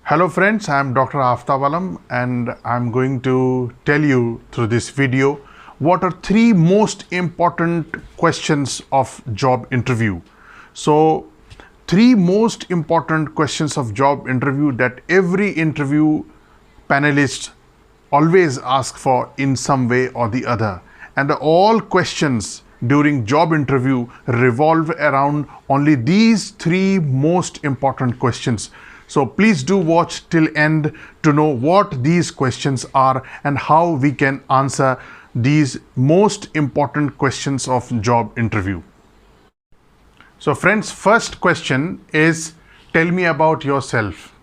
Hello friends, I am Dr. Aftab Alam and I am going to tell you through this video what are three most important questions of job interview. So, three most important questions of job interview that every interview panelist always ask for in some way or the other, and all questions during job interview revolve around only these three most important questions. So please do watch till end to know what these questions are and how we can answer these most important questions of job interview. So friends, first question is, tell me about yourself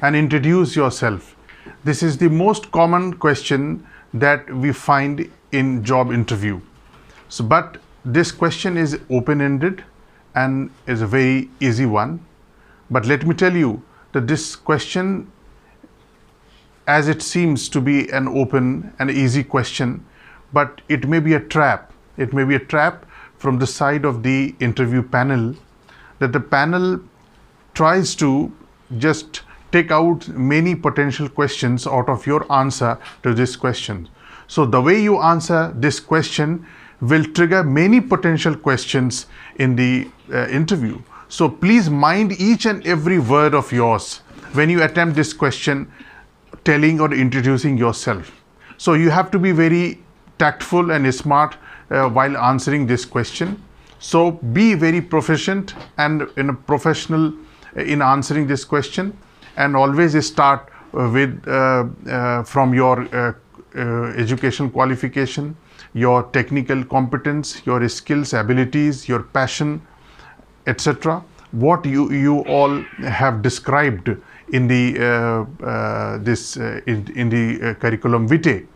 and introduce yourself. This is the most common question that we find in job interview. So, but this question is open-ended and is a very easy one. But let me tell you that this question, as it seems to be an open and easy question, but it may be a trap. It may be a trap from the side of the interview panel, that the panel tries to just take out many potential questions out of your answer to this question. So the way you answer this question will trigger many potential questions in the interview. So please mind each and every word of yours when you attempt this question, telling or introducing yourself. So you have to be very tactful and smart while answering this question. So be very proficient and professional in answering this question, and always start with from your education qualification, your technical competence, your skills, abilities, your passion, etc. What you all have described in the in the curriculum vitae.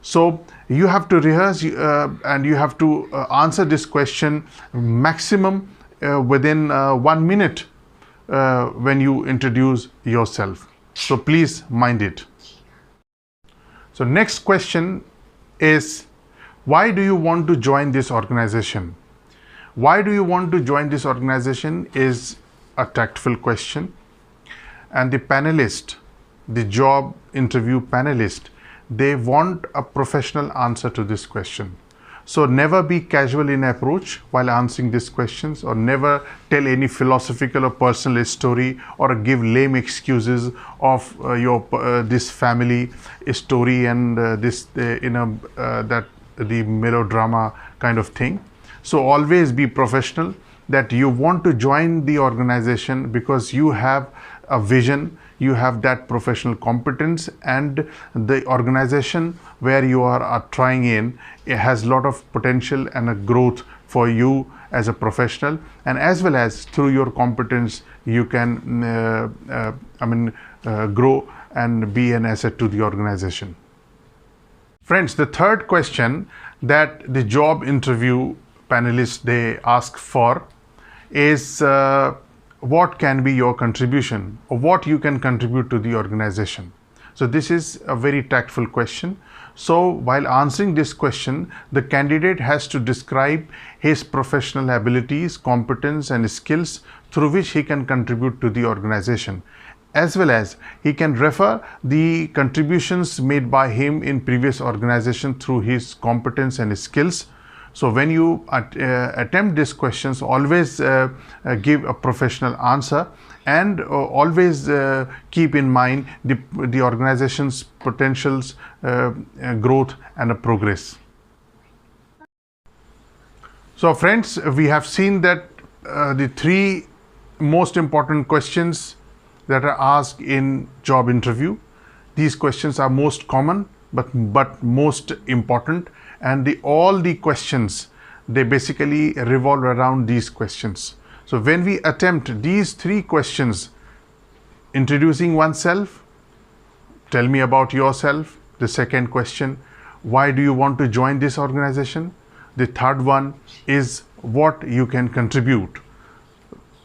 So you have to rehearse and you have to answer this question maximum within 1 minute when you introduce yourself. So please mind it. So next question is, why do you want to join this organization? Why do you want to join this organization is a tactful question, and the panelist, the job interview panelist, they want a professional answer to this question. So never be casual in approach while answering these questions, or never tell any philosophical or personal story or give lame excuses of your this family story and this that the melodrama kind of thing. So always be professional, that you want to join the organization because you have a vision, you have that professional competence, and the organization where you are trying in, it has a lot of potential and a growth for you as a professional, and as well as through your competence you can grow and be an asset to the organization. Friends, the third question that the job interview panelists they ask for is what can be your contribution, or what you can contribute to the organization. So this is a very tactful question. So while answering this question, the candidate has to describe his professional abilities, competence and skills through which he can contribute to the organization, as well as he can refer the contributions made by him in previous organization through his competence and skills. So when you attempt these questions, always give a professional answer, and always keep in mind the organization's potentials, growth and progress. So friends, we have seen that the three most important questions that are asked in job interview. These questions are most common but most important, and all the questions, they basically revolve around these questions. So when we attempt these three questions, introducing oneself, tell me about yourself. The second question, why do you want to join this organization? The third one is what you can contribute.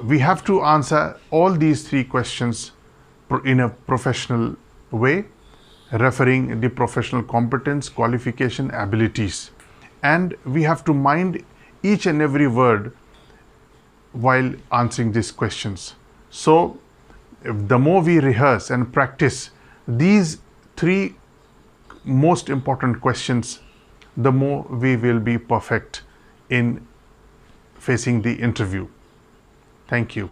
We have to answer all these three questions in a professional way, referring the professional competence, qualification, abilities, and we have to mind each and every word while answering these questions. So the more we rehearse and practice these three most important questions, the more we will be perfect in facing the interview. Thank you.